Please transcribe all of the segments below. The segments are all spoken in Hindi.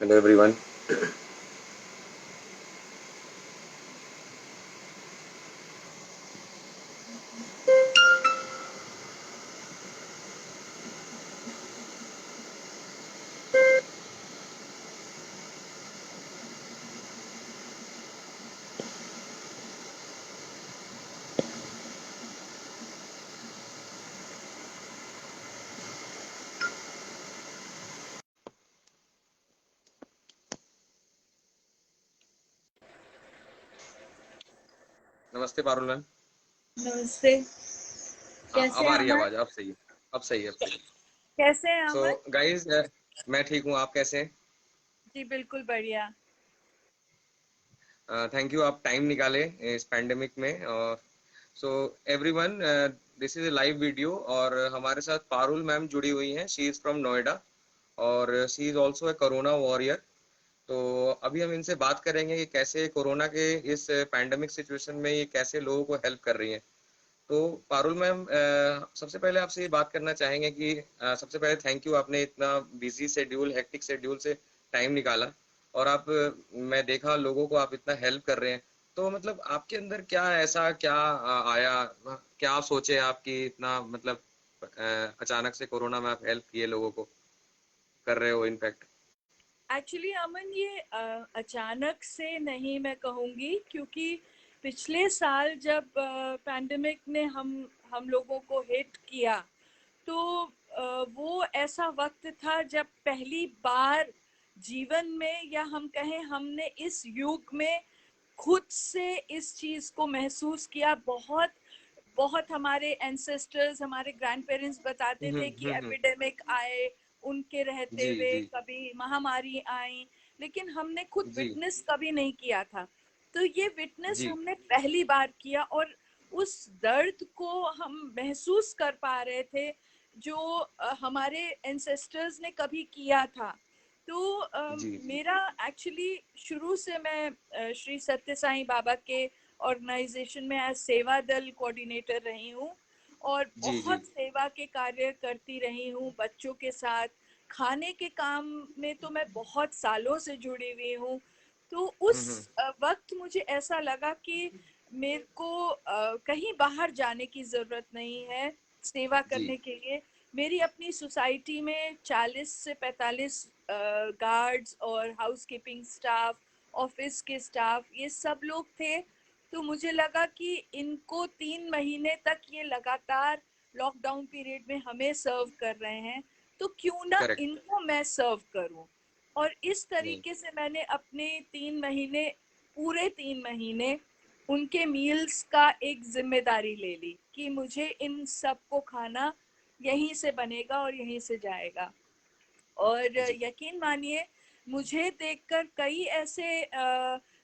Hello everyone. नमस्ते पारुल मैम। नमस्ते। हाँ, कैसे अब हैं आ रही है अमन? आवाज। अब सही है। अब सही है, अब सही है। कैसे हैं सो अमन? गाइस, मैं ठीक हूँ। आप कैसे हैं? जी बिल्कुल बढ़िया। थैंक यू, आप टाइम निकाले इस पैंडेमिक में। और so everyone, this is a live video और हमारे साथ पारुल मैम जुड़ी हुई हैं। शी इज फ्रॉम नोएडा और she is also a corona warrior. तो अभी हम इनसे बात करेंगे कि कैसे कोरोना के इस पैंडेमिक सिचुएशन में ये कैसे लोगों को हेल्प कर रही हैं। तो पारुल मैम, सबसे पहले आपसे ये बात करना चाहेंगे कि सबसे पहले थैंक यू, आपने इतना बिजी शेड्यूल, हेक्टिक शेड्यूल से टाइम निकाला। और आप, मैं देखा लोगों को आप इतना हेल्प कर रहे हैं। तो मतलब आपके अंदर क्या ऐसा क्या आया, क्या सोचे आपकी इतना मतलब अचानक से कोरोना में आप हेल्प किए लोगों को, कर रहे हो इनफैक्ट। एक्चुअली अमन ये अचानक से नहीं मैं कहूँगी, क्योंकि पिछले साल जब पैंडेमिक ने हम लोगों को हिट किया, तो वो ऐसा वक्त था जब पहली बार जीवन में, या हम कहें हमने इस युग में खुद से इस चीज को महसूस किया। बहुत बहुत हमारे एंसेस्टर्स, हमारे ग्रैंड पेरेंट्स बताते थे कि हम्म। एपिडेमिक आए, उनके रहते जी हुए जी कभी महामारी आई, लेकिन हमने खुद जी विटनेस कभी नहीं किया था। तो ये विटनेस जी हमने पहली बार किया, और उस दर्द को हम महसूस कर पा रहे थे जो हमारे एंसेस्टर्स ने कभी किया था। तो जी जी मेरा एक्चुअली शुरू से मैं श्री सत्य साईं बाबा के ऑर्गेनाइजेशन में एज सेवा दल कोऑर्डिनेटर रही हूँ, और जी जी। बहुत सेवा के कार्य करती रही हूँ बच्चों के साथ। खाने के काम में तो मैं बहुत सालों से जुड़ी हुई हूँ। तो उस हम्म। वक्त मुझे ऐसा लगा कि मेरे को कहीं बाहर जाने की जरूरत नहीं है सेवा जी करने के लिए। मेरी अपनी सोसाइटी में 40 से 45 गार्ड्स और हाउसकीपिंग स्टाफ, ऑफिस के स्टाफ, ये सब लोग थे। तो मुझे लगा कि इनको 3 महीने तक ये लगातार लॉकडाउन पीरियड में हमें सर्व कर रहे हैं, तो क्यों ना करेक्ट। इनको मैं सर्व करूं। और इस नहीं। तरीके से मैंने अपने 3 महीने, पूरे 3 महीने उनके मील्स का एक जिम्मेदारी ले ली कि मुझे इन सब को खाना यहीं से बनेगा और यहीं से जाएगा। और जी यकीन मानिए, मुझे देखकर कई ऐसे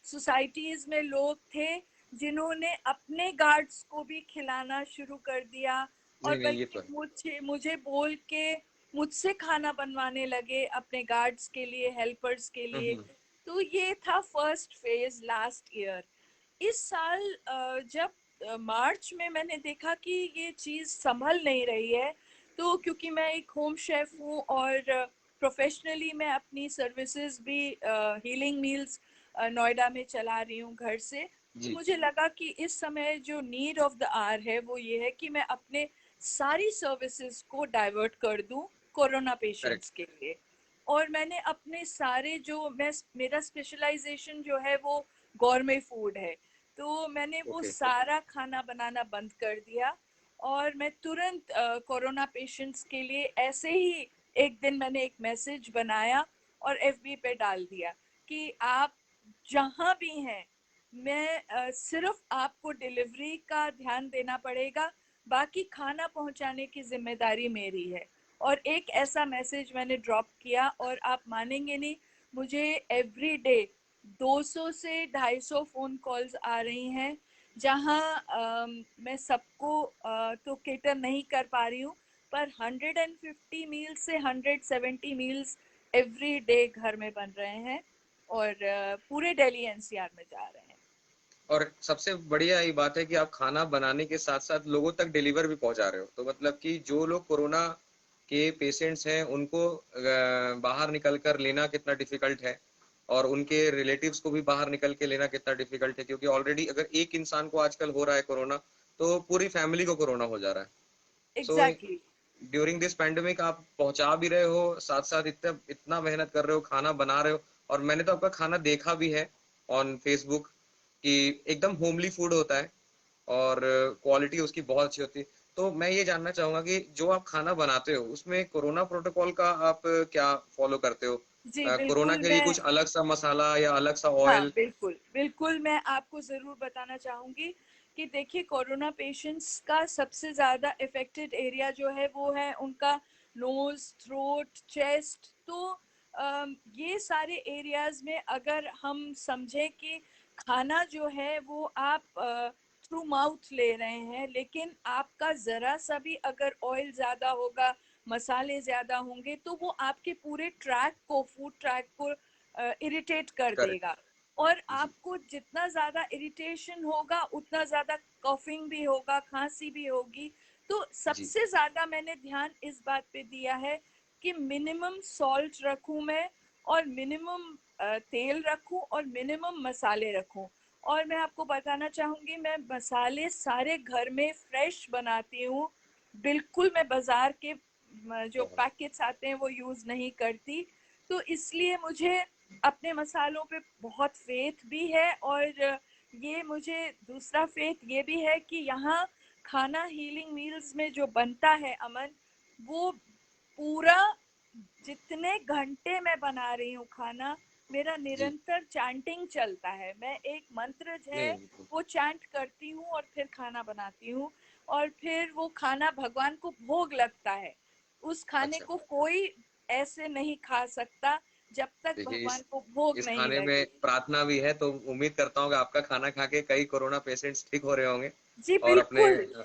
सोसाइटीज में लोग थे जिन्होंने अपने गार्ड्स को भी खिलाना शुरू कर दिया, और नहीं नहीं, ये तो बल्कि है। मुझे मुझे बोल के मुझसे खाना बनवाने लगे अपने गार्ड्स के लिए, हेल्पर्स के लिए। हम्म। तो ये था फर्स्ट फेज लास्ट ईयर। इस साल जब मार्च में मैंने देखा कि ये चीज़ संभल नहीं रही है, तो क्योंकि मैं एक होम शेफ हूँ और प्रोफेशनली मैं अपनी सर्विसेज भी हीलिंग मील्स नोएडा में चला रही हूँ घर से। तो जी। मुझे लगा कि इस समय जो नीड ऑफ द आवर है वो ये है कि मैं अपने सारी सर्विसेज को डाइवर्ट कर दूँ कोरोना करेक्ट। पेशेंट्स के लिए। और मैंने अपने सारे जो मैं मेरा स्पेशलाइजेशन जो है वो गौरमे फूड है, तो मैंने वो ओके। सारा खाना बनाना बंद कर दिया। और मैं तुरंत कोरोना पेशेंट्स के लिए ऐसे ही एक दिन मैंने एक मैसेज बनाया और एफबी पे डाल दिया कि आप जहाँ भी हैं, मैं सिर्फ आपको डिलीवरी का ध्यान देना पड़ेगा, बाकी खाना पहुँचाने की जिम्मेदारी मेरी है। और एक ऐसा मैसेज मैंने ड्रॉप किया, और आप मानेंगे नहीं, मुझे एवरी डे 200 से 250 फ़ोन कॉल्स आ रही हैं, जहाँ मैं सबको तो केटर नहीं कर पा रही हूँ, पर 150 मील्स से 170 मील्स एवरी डे घर में बन रहे हैं, और पूरे दिल्ली एनसीआर में जा रहे हैं। और सबसे बढ़िया ये बात है कि आप खाना बनाने के साथ साथ लोगों तक डिलीवर भी पहुंचा रहे हो। तो मतलब कि जो लोग कोरोना के पेशेंट्स हैं उनको बाहर निकल कर लेना कितना डिफिकल्ट है, और उनके रिलेटिव्स को भी बाहर निकल के लेना कितना डिफिकल्ट है, क्योंकि ऑलरेडी अगर एक इंसान को आजकल हो रहा है कोरोना, तो पूरी फैमिली को कोरोना हो जा रहा है। So exactly. During this pandemic आप पहुंचा भी रहे हो, साथ साथ इतना इतना मेहनत कर रहे हो, खाना बना रहे हो, और मैंने तो आपका खाना देखा भी है ऑन फेसबुक कि एकदम होमली फूड होता है, और क्वालिटी उसकी बहुत अच्छी होती है। तो मैं ये जानना चाहूंगा कि जो आप खाना बनाते हो उसमें कोरोना प्रोटोकॉल का आप क्या फॉलो करते हो? जी कोरोना बिल्कुल। के लिए मैं कुछ अलग सा मसाला या अलग सा हाँ ऑयल? बिल्कुल बिल्कुल, मैं आपको ज़रूर बताना चाहूँगी कि देखिए कोरोना पेशेंट्स का सबसे ज़्यादा इफ़ेक्टेड एरिया जो है वो है उनका नोज़, थ्रोट, चेस्ट। तो ये सारे एरियाज़ में अगर हम समझें कि खाना जो है वो आप थ्रू माउथ ले रहे हैं, लेकिन आपका ज़रा सा भी अगर ऑयल ज़्यादा होगा, मसाले ज़्यादा होंगे, तो वो आपके पूरे ट्रैक को, फूड ट्रैक को इरिटेट कर करेक्ट। देगा। और जी। आपको जितना ज़्यादा इरिटेशन होगा उतना ज़्यादा कॉफिंग भी होगा, खांसी भी होगी। तो जी। सबसे ज़्यादा मैंने ध्यान इस बात पे दिया है कि मिनिमम सॉल्ट रखूं मैं, और मिनिमम तेल रखूं, और मिनिमम मसाले रखूं। और मैं आपको बताना चाहूँगी, मैं मसाले सारे घर में फ्रेश बनाती हूँ। बिल्कुल मैं बाज़ार के जो बहुत पैकेट्स आते हैं वो यूज़ नहीं करती। तो इसलिए मुझे अपने मसालों पे बहुत फेथ भी है, और ये मुझे दूसरा फेथ ये भी है कि यहाँ खाना हीलिंग मील्स में जो बनता है अमन, वो पूरा जितने घंटे मैं बना रही हूँ खाना, मेरा जी। निरंतर चैंटिंग चलता है। मैं एक मंत्र है नहीं, बिल्कुल। वो चैंट करती हूँ और फिर खाना बनाती हूँ, और फिर वो खाना भगवान को भोग लगता है। उस खाने अच्छा। को कोई ऐसे नहीं खा सकता जब तक देखिए, भगवान को भोग इस नहीं खाने में लगे। प्रार्थना भी है, तो उम्मीद करता हूँ कि आपका खाना खा के कई कोरोना पेशेंट्स ठीक हो रहे होंगे। जी और अपने बिल्कुल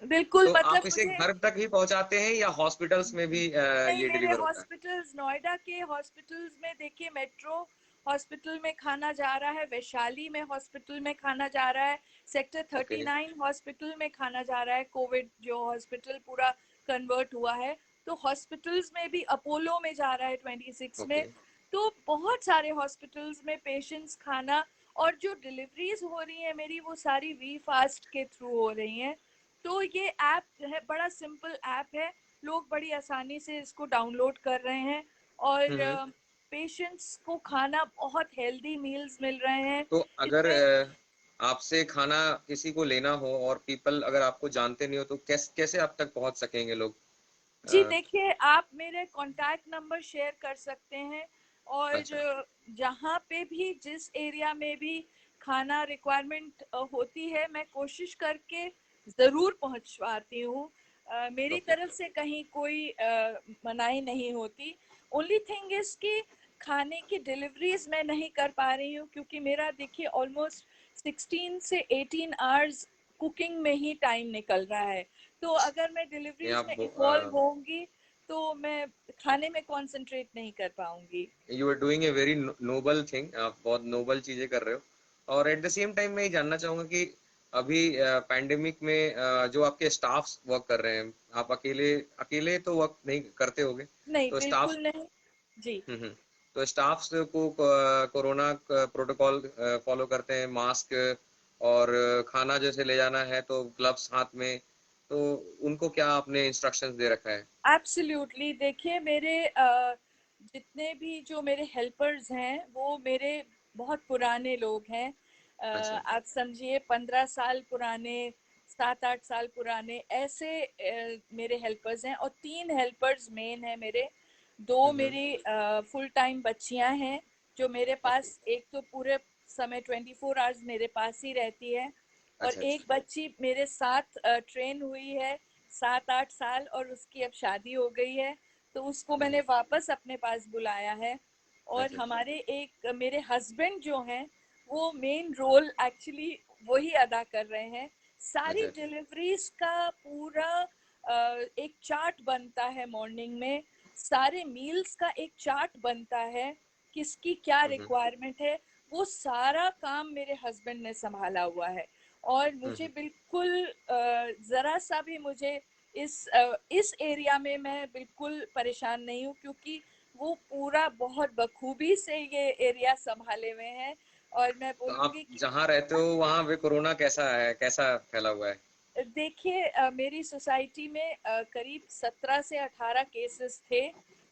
बिल्कुल, तो मतलब आप इसे मुझे घर तक ही पहुंचाते हैं या हॉस्पिटल्स में भी नहीं, ये मेरे डिलीवर होता है? हॉस्पिटल्स, नोएडा के हॉस्पिटल्स में देखिए, मेट्रो हॉस्पिटल में खाना जा रहा है, वैशाली में हॉस्पिटल में खाना जा रहा है, सेक्टर ओके। 39 हॉस्पिटल में खाना जा रहा है, कोविड जो हॉस्पिटल पूरा कन्वर्ट हुआ है। तो हॉस्पिटल्स में भी अपोलो में जा रहा है 26 में। ओके। तो बहुत सारे हॉस्पिटल्स में पेशेंट्स खाना, और जो डिलीवरीज हो रही हैं मेरी, वो सारी वी फास्ट के थ्रू हो रही हैं। तो ये ऐप है, बड़ा सिंपल ऐप है, लोग बड़ी आसानी से इसको डाउनलोड कर रहे हैं, और हम्म। पेशेंट्स को खाना बहुत हेल्दी मील्स मिल रहे हैं तो अगर इसमें। आपसे खाना किसी को लेना हो और पीपल अगर आपको जानते नहीं हो, तो कैसे आप तक पहुंच सकेंगे लोग? जी अ, देखिए, आप मेरे कॉन्टैक्ट नंबर शेयर कर सकते हैं, और अच्छा। जहाँ पे भी, जिस एरिया में भी खाना रिक्वायरमेंट होती है, मैं कोशिश करके ज़रूर पहुँचवाती हूँ। मेरी ओके। तरफ से कहीं कोई मनाही नहीं होती। ओनली थिंग इज़ कि खाने की डिलीवरीज मैं नहीं कर पा रही हूँ, क्योंकि मेरा देखिए ऑलमोस्ट 16 से 18 आवर्स कुकिंग में ही टाइम निकल रहा है। तो अगर मैं नहीं, डिलीवरीज में इन्वॉल्व होंगी तो मैं खाने में कंसंट्रेट नहीं कर पाऊंगी। You are doing a very noble thing, आप बहुत नोबल चीजें कर रहे हो। और एट द सेम टाइम मैं ये जानना चाहूंगा कि अभी पैंडेमिक में जो आपके स्टाफ्स वर्क कर रहे हैं, आप अकेले अकेले तो वर्क नहीं करते होगे, नहीं, तो स्टाफ। बिल्कुल नहीं। जी हम्म। तो स्टाफ्स को कोरोना प्रोटोकॉल फॉलो करते हैं, मास्क और खाना जैसे ले जाना है तो ग्लव्स हाथ में, तो उनको क्या आपने इंस्ट्रक्शंस दे रखा है? एब्सोल्युटली। देखिए मेरे जितने भी जो मेरे हेल्पर्स हैं वो मेरे बहुत पुराने लोग हैं। अच्छा। आप समझिए 15 साल पुराने, 7-8 साल पुराने, ऐसे मेरे हेल्पर्स हैं, और 3 हेल्पर्स मेन हैं मेरे। दो हम्म। मेरी फुल टाइम बच्चियां हैं जो मेरे ओके। पास, एक तो पूरे समय 24 आवर्स मेरे पास ही रहती है, और अच्छा एक अच्छा। बच्ची मेरे साथ ट्रेन हुई है 7-8 साल, और उसकी अब शादी हो गई है, तो उसको मैंने हम्म। वापस अपने पास बुलाया है। और अच्छा अच्छा। हमारे एक मेरे हस्बैंड जो हैं, वो मेन रोल एक्चुअली वही अदा कर रहे हैं। सारी अच्छा अच्छा। डिलीवरीज का पूरा एक चार्ट बनता है मॉर्निंग में, सारे मील्स का एक चार्ट बनता है, किसकी क्या हम्म। रिक्वायरमेंट है, वो सारा काम मेरे हस्बैंड ने संभाला हुआ है। और मुझे हम्म। बिल्कुल ज़रा सा भी मुझे इस एरिया में मैं बिल्कुल परेशान नहीं हूँ, क्योंकि वो पूरा बहुत बखूबी से ये एरिया संभाले हुए हैं। और मैं तो आप बोलूँगी कि जहाँ रहते हो वहाँ पे कोरोना कैसा है, कैसा फैला हुआ है? देखिए, मेरी सोसाइटी में करीब 17 से 18 केसेस थे,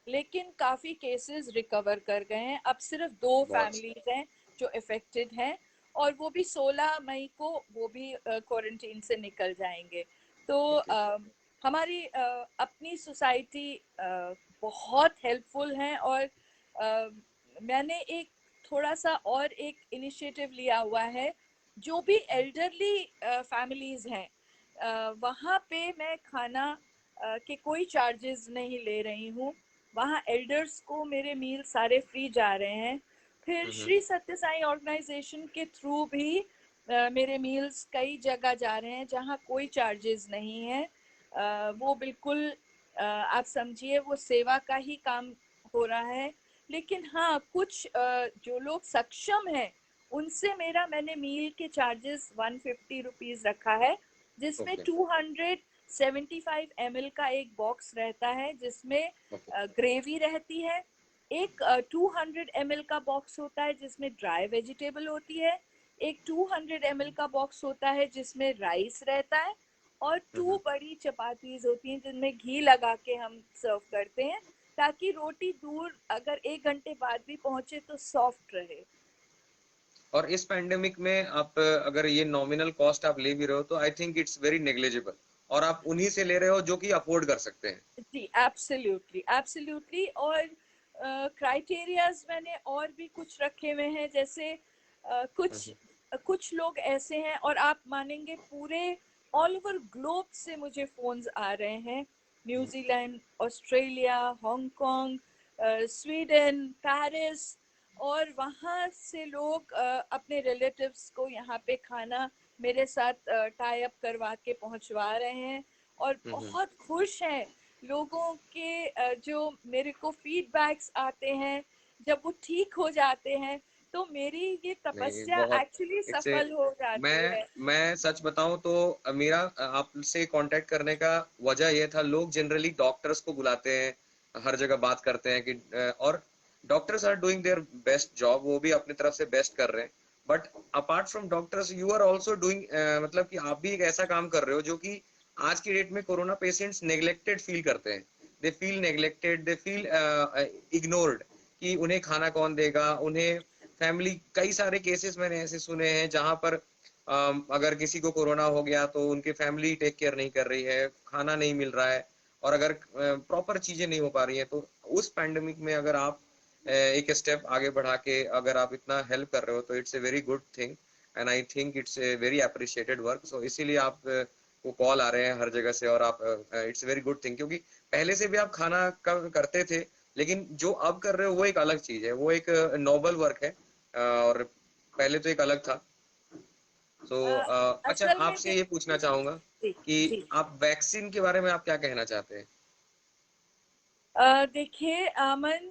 लेकिन काफ़ी केसेस रिकवर कर गए हैं। अब सिर्फ 2 बहुत अच्छा। फैमिलीज हैं जो इफ़ेक्टेड हैं, और वो भी 16 मई को वो भी क्वारंटीन से निकल जाएंगे। तो ओके। हमारी अपनी सोसाइटी बहुत हेल्पफुल हैं। और मैंने एक थोड़ा सा और एक इनिशिएटिव लिया हुआ है। जो भी एल्डरली फैमिलीज हैं, वहाँ पे मैं खाना के कोई चार्जेस नहीं ले रही हूँ। वहाँ एल्डर्स को मेरे मील सारे फ्री जा रहे हैं। फिर हम्म। श्री सत्य साई ऑर्गेनाइजेशन के थ्रू भी मेरे मील्स कई जगह जा रहे हैं जहाँ कोई चार्जेस नहीं है। वो बिल्कुल आप समझिए वो सेवा का ही काम हो रहा है। लेकिन हाँ, कुछ जो लोग सक्षम हैं, उनसे मैंने मील के चार्जेस 150 रुपीज रखा है, जिसमें ओके। 275 ml का एक बॉक्स रहता है, जिसमें ओके। ग्रेवी रहती है। एक 200 ml का बॉक्स होता है जिसमें ड्राई वेजिटेबल होती है। एक 200 ml का बॉक्स होता है जिसमें राइस रहता है। और 2 हम्म। बड़ी चपातीज होती हैं जिनमें घी लगा के हम सर्व करते हैं, ताकि रोटी दूर अगर 1 घंटे बाद भी पहुंचे तो सॉफ्ट रहे। और इस पैंडेमिक में आप अगर ये नॉमिनल कॉस्ट आप ले भी रहे हो तो आई थिंक इट्स वेरी नेग्लिजिबल, और आप उन्हीं से ले रहे हो जो कि अफोर्ड कर सकते हैं। जी, एब्सोल्युटली एब्सोल्युटली। और क्राइटेरियाज मैंने और भी कुछ रखे हुए हैं, जैसे कुछ हम्म। कुछ लोग ऐसे हैं, और आप मानेंगे पूरे ऑल ओवर ग्लोब से मुझे फोन्स आ रहे हैं। New Zealand, Australia, Hong Kong, Sweden, Paris. और वहाँ से लोग अपने रिलेटिव्स को यहाँ पे खाना मेरे साथ टाई अप करवा के पहुँचवा रहे हैं, और हम्म। बहुत खुश हैं। लोगों के जो मेरे को फीडबैक्स आते हैं, जब वो ठीक हो जाते हैं, तो मेरी ये नहीं, तपस्या बहुत। एक्चुअली इट्स ए सफल हो जाती मैं है। मैं सच बताऊं तो मेरा आपसे कांटेक्ट करने का वजह ये था, लोग जनरली डॉक्टर्स को बुलाते हैं, हर जगह बात करते हैं कि और doctors are doing their best job, वो भी अपनी तरफ से बेस्ट कर रहे हैं। But apart from doctors you are also doing, मतलब कि आप भी एक ऐसा काम कर रहे हो जो कि आज की डेट में कोरोना पेशेंट्स नेग्लेक्टेड फील करते हैं। They feel neglected, they feel ignored, कि उन्हें खाना कौन देगा, उन्हें फैमिली, कई सारे केसेस मैंने ऐसे सुने हैं जहां पर अगर किसी को कोरोना हो गया तो उनकी फैमिली टेक केयर नहीं कर रही है, खाना नहीं मिल रहा है, और अगर प्रॉपर चीजें नहीं हो पा रही हैं, तो उस पैंडेमिक में अगर आप एक स्टेप आगे बढ़ा के अगर आप इतना हेल्प कर रहे हो तो it's a very good thing, and I think it's a very appreciated work. So इसीलिए आप को कॉल आ रहे हैं हर जगह से, और आप इट्स वेरी गुड थिंग, क्योंकि पहले से भी आप खाना करते थे, लेकिन जो अब कर रहे हो वो एक अलग चीज है, वो एक नोबल वर्क है, और पहले तो एक अलग था। सो अच्छा, असल में आपसे ये देखिए। पूछना चाहूंगा जी कि जी। आप वैक्सीन के बारे में आप क्या कहना चाहते हैं? देखिए अमन,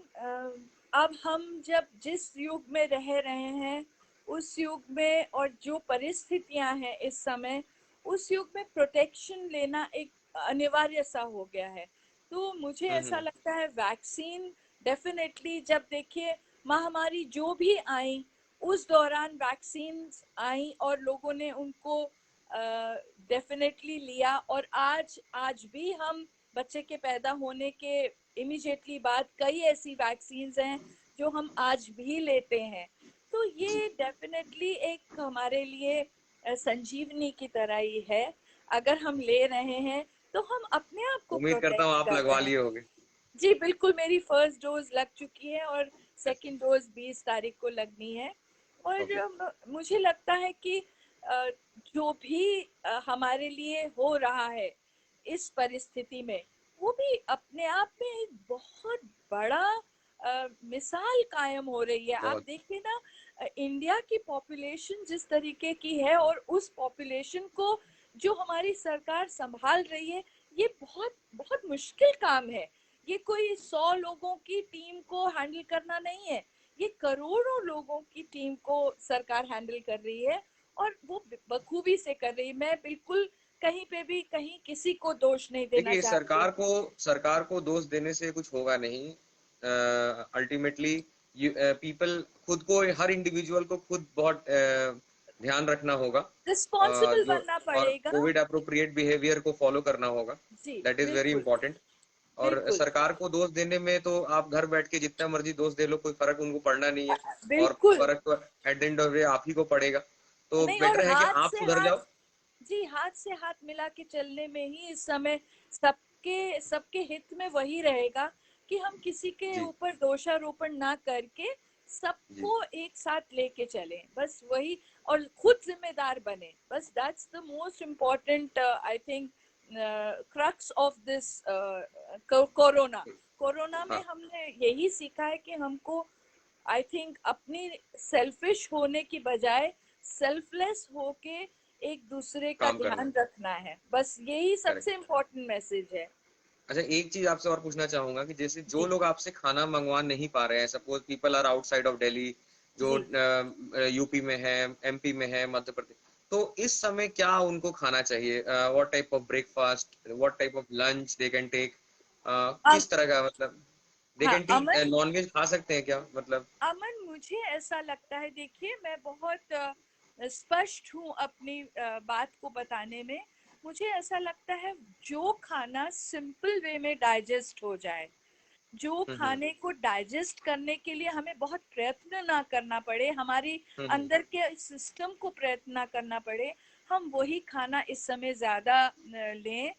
अब हम जब जिस युग में रह रहे हैं, उस युग में और जो परिस्थितियां हैं इस समय, उस युग में प्रोटेक्शन लेना एक अनिवार्य सा हो गया है। तो मुझे ऐसा हम्म। लगता है वैक्सीन डेफिनेटली, जब देखिए महामारी जो भी आई, उस दौरान वैक्सीन आई और लोगों ने उनको डेफिनेटली लिया। और आज आज भी हम बच्चे के पैदा होने के इमिजिएटली बाद कई ऐसी वैक्सीन्स हैं जो हम आज भी लेते हैं। तो जी। ये डेफिनेटली एक हमारे लिए संजीवनी की तरह ही है। अगर हम ले रहे हैं तो हम अपने आप को उम्मीद करता हूँ प्रोटेक्ट आप कर लगवा रहे हैं। लिए होगे। जी बिल्कुल, मेरी फर्स्ट डोज लग चुकी है और सेकंड डोज 20 तारीख को लगनी है। और ओके। मुझे लगता है कि अ, जो भी हमारे लिए हो रहा है इस परिस्थिति में, वो भी अपने आप में एक बहुत बड़ा मिसाल कायम हो रही है। आप बहुत। देखिए ना, इंडिया की पॉपुलेशन जिस तरीके की है, और उस पॉपुलेशन को जो हमारी सरकार संभाल रही है, ये बहुत बहुत मुश्किल काम है। ये कोई 100 लोगों की टीम को हैंडल करना नहीं है, ये करोड़ों लोगों की टीम को सरकार हैंडल कर रही है, और वो बखूबी से कर रही है। मैं बिल्कुल कहीं पे भी कहीं किसी को दोष नहीं देना देखिए, चाहती। सरकार को दोष देने से कुछ होगा नहीं। अल्टीमेटली पीपल खुद को, हर इंडिविजुअल को खुद बहुत ध्यान रखना होगा। रिस्पॉन्सिबल जो बनना और पड़ेगा। कोविड अप्रोप्रिएट बिहेवियर को फॉलो करना होगा। जी दैट इज वेरी बिल्कुल। इंपॉर्टेंट। और बिल्कुल। सरकार को दोष देने में तो आप घर बैठ के जितना मर्जी दोष दे लो, कोई फर्क उनको पड़ना नहीं है। और बिल्कुल। फर्क तो at the end of day आप ही को पड़ेगा। तो नहीं, और बेटर है कि हाथ आप से सुधर हाथ, जाओ। जी हाथ से हाथ मिला के चलने में ही इस समय सबके सबके हित में वही रहेगा कि हम किसी के जी ऊपर दोषारोपण ना करके जी सबको एक साथ लेके चलें, बस वही। और खुद जिम्मेदार बने, बस that's the most important I think crux of this corona. Corona में हाँ, हमने यही सीखा है कि हमको आई थिंक अपनी सेल्फिश होने की बजाय सेल्फलेस होके एक दूसरे का काम करना है। ध्यान रखना है, बस यही करेक्ट। सबसे इम्पोर्टेंट मैसेज है। अच्छा, एक चीज आपसे और पूछना चाहूंगा कि जैसे जो जी। लोग आपसे खाना मंगवा नहीं पा रहे हैं, suppose people are outside of Delhi, जो जी। यूपी में है, एमपी में है, मध्य प्रदेश, तो इस समय क्या उनको खाना चाहिए? What type of breakfast, what type of lunch they can take? अब किस तरह का, मतलब दे हाँ can take Aman, non veg खा सकते हैं क्या, मतलब? अमन मुझे ऐसा लगता है, देखिए मैं बहुत स्पष्ट हूँ अपनी बात को बताने में। मुझे ऐसा लगता है जो खाना सिंपल वे में डाइजेस्ट हो जाए, जो हम्म खाने को डाइजेस्ट करने के लिए हमें बहुत प्रयत्न ना करना पड़े, हमारी हम्म। अंदर के सिस्टम को प्रयत्न ना करना पड़े, हम वही खाना इस समय ज्यादा लें।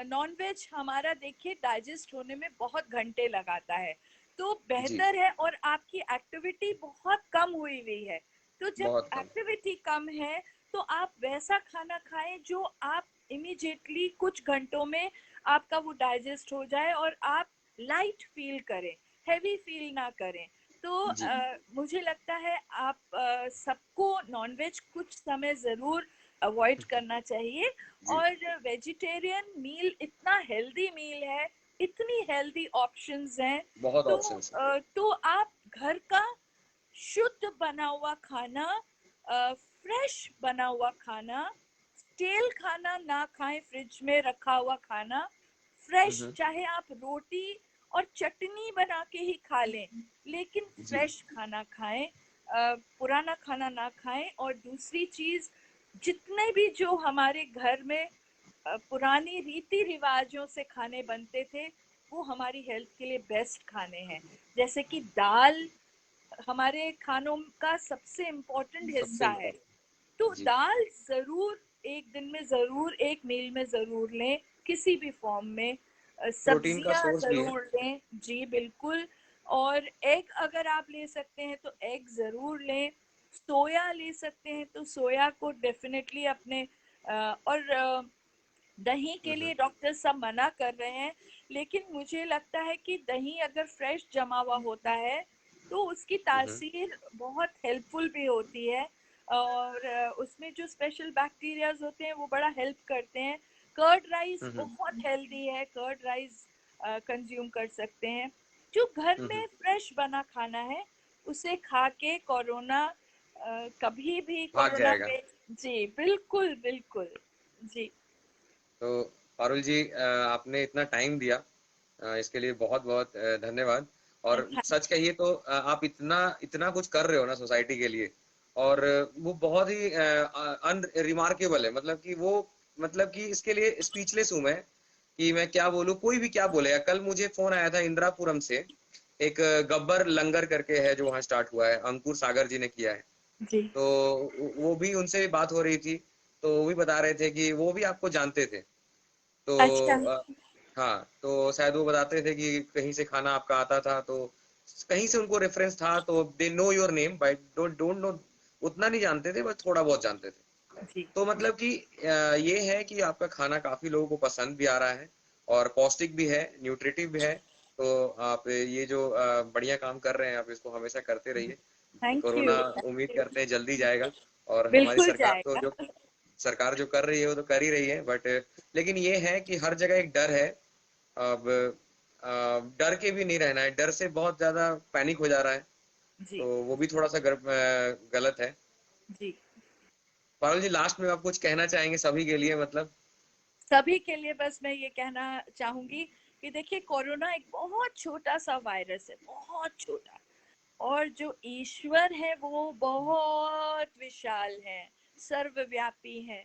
नॉन वेज हमारा देखिए डाइजेस्ट होने में बहुत घंटे लगाता है, तो जी, बेहतर है। और आपकी एक्टिविटी बहुत कम हुई हुई है, तो जब बहुत कम। एक्टिविटी कम है तो आप वैसा खाना खाएं जो आप इमीडिएटली कुछ घंटों में आपका वो डाइजेस्ट हो जाए और आप लाइट फील करें, हैवी फील ना करें। तो जी मुझे लगता है आप सबको नॉनवेज कुछ समय ज़रूर अवॉइड करना चाहिए। जी, और वेजिटेरियन मील इतना हेल्दी मील है, इतनी हेल्दी ऑप्शंस हैं। बहुत तो ऑप्शंस है। तो आप घर का शुद्ध बना हुआ खाना, फ्रेश बना हुआ खाना, स्टेल खाना ना खाएं, फ्रिज में रखा हुआ खाना, फ्रेश, हम्म। चाहे आप रोटी और चटनी बना के ही खा लें, लेकिन जी फ्रेश खाना खाएं, पुराना खाना ना खाएं। और दूसरी चीज, जितने भी जो हमारे घर में पुरानी रीति रिवाजों से खाने बनते थे, वो हमारी हेल्थ के लिए बेस्ट खाने हैं। जैसे कि दाल हमारे खानों का सबसे इम्पोर्टेंट सबसे हिस्सा है, इम्पोर्टेंट। तो जी, दाल जरूर एक दिन में, जरूर एक मील में जरूर लें, किसी भी फॉर्म में। प्रोटीन का सब्जियां सोर्स भी है। जरूर लें, जी बिल्कुल। और एग अगर आप ले सकते हैं तो एग जरूर लें, सोया ले सकते हैं तो सोया को डेफिनेटली अपने और दही के लिए डॉक्टर सब मना कर रहे हैं, लेकिन मुझे लगता है कि दही अगर फ्रेश जमा हुआ होता है तो उसकी हम्म तासीर बहुत हेल्पफुल भी होती है। और उसमें जो स्पेशल बैक्टीरियाज होते हैं वो बड़ा हेल्प करते हैं। कर्ड राइस हम्म बहुत हेल्दी है, कर्ड राइस कंज्यूम कर सकते हैं। जो घर हम्म। में फ्रेश बना खाना है उसे खा के कोरोना कभी भी भाग कोरोना जाएगा। पे, जी बिल्कुल बिल्कुल। जी। तो पारुल जी, आपने इतना टाइम दिया, इसके लिए बहुत बहुत धन्यवाद। और सच कहिए तो आप इतना इतना कुछ कर रहे हो ना सोसाइटी के लिए, और वो बहुत ही अनरिमार्केबल है। मतलब कि वो, मतलब कि इसके लिए स्पीचलेस हूँ मैं कि मैं क्या बोलूँ, कोई भी क्या बोलेगा। कल मुझे फोन आया था इंदिरापुरम से, एक गब्बर लंगर करके है जो वहाँ स्टार्ट हुआ है, अंकुर सागर जी ने किया है। जी। तो वो भी, उनसे भी बात हो रही थी, तो वो भी बता रहे थे कि वो भी आपको जानते थे। तो अच्छा। हाँ, तो शायद वो बताते थे कि कहीं से खाना आपका आता था, तो कहीं से उनको रेफरेंस था, तो they know your name but don't don't know, उतना नहीं जानते थे, बस थोड़ा बहुत जानते थे। जी। तो मतलब कि ये है कि आपका खाना काफी लोगों को पसंद भी आ रहा है, और पौष्टिक भी है, न्यूट्रिटिव भी है। तो आप ये जो बढ़िया काम कर रहे हैं, आप इसको हमेशा करते रहिए। थैंक यू, कोरोना उम्मीद थैंक यू। करते हैं जल्दी जाएगा। और हमारी बिल्कुल सरकार तो, जाएगा। जो सरकार जो कर रही है वो तो कर ही रही है, बट लेकिन ये है कि हर जगह एक डर है। अब डर के भी नहीं रहना है, डर से बहुत ज्यादा पैनिक हो जा रहा है, जी। तो वो भी थोड़ा सा गलत है। जी। पारुल जी, लास्ट में आप कुछ कहना चाहेंगे सभी के लिए, मतलब? सभी के लिए बस मैं ये कहना चाहूंगी कि देखिए कोरोना एक बहुत छोटा सा वायरस है, बहुत छोटा, और जो ईश्वर है वो बहुत विशाल है, सर्वव्यापी है।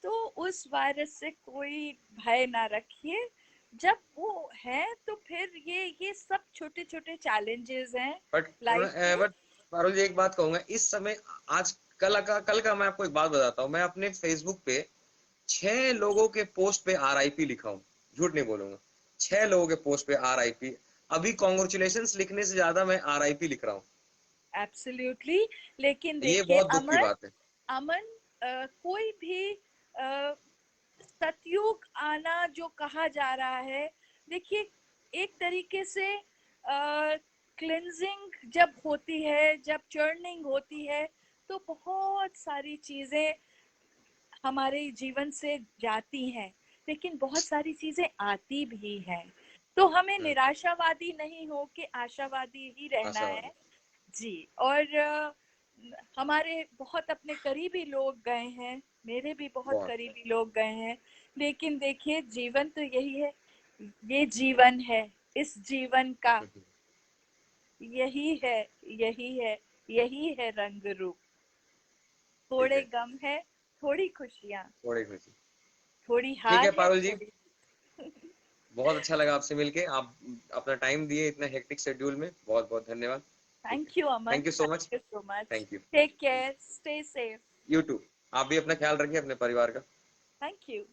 तो उस वायरस से कोई भय ना रखिए। जब वो है तो फिर ये सब छोटे छोटे चैलेंजेस हैं बट लाइफ के। बट पारुल जी, एक बात कहूंगा इस समय, आज कल का मैं आपको एक बात बताता हूँ। मैं अपने फेसबुक पे 6 लोगों के पोस्ट पे RIP लिखा हूँ, झूठ नहीं बोलूंगा। 6 लोगों के पोस्ट पे RIP। अभी कॉन्ग्रेचुलेशन लिखने से ज्यादा मैं RIP लिख रहा हूँ। एब्सोल्युटली। लेकिन ये देखिए बहुत दुख की अमन, बात है। अमन कोई भी सतयुग आना जो कहा जा रहा है, देखिए एक तरीके से क्लिंजिंग जब होती है, जब चर्निंग होती है, तो बहुत सारी चीजें हमारे जीवन से जाती हैं, लेकिन बहुत सारी चीजें आती भी हैं। तो हमें हम्म, निराशावादी नहीं हो के आशावादी ही रहना आशावादी। है। जी। और हमारे बहुत अपने करीबी लोग गए हैं, मेरे भी बहुत बहुत। करीबी लोग गए हैं। लेकिन देखिए जीवन तो यही है, ये जीवन है, इस जीवन का यही है, यही है, यही है रंग रूप। ठीक थोड़े है, गम है, थोड़ी खुशियाँ, थोड़ी खुशी। थोड़ी ठीक है हार है, पारुल जी, थोड़ी। बहुत अच्छा लगा आपसे मिलके। आप अपना टाइम दिए इतना हेक्टिक शेड्यूल में, बहुत बहुत धन्यवाद। ठीक है, thank you Aman, thank you so much. Thank you so much. Thank you. Take care, stay safe. You too. आप भी अपना ख्याल रखिए, अपने परिवार का। Thank you.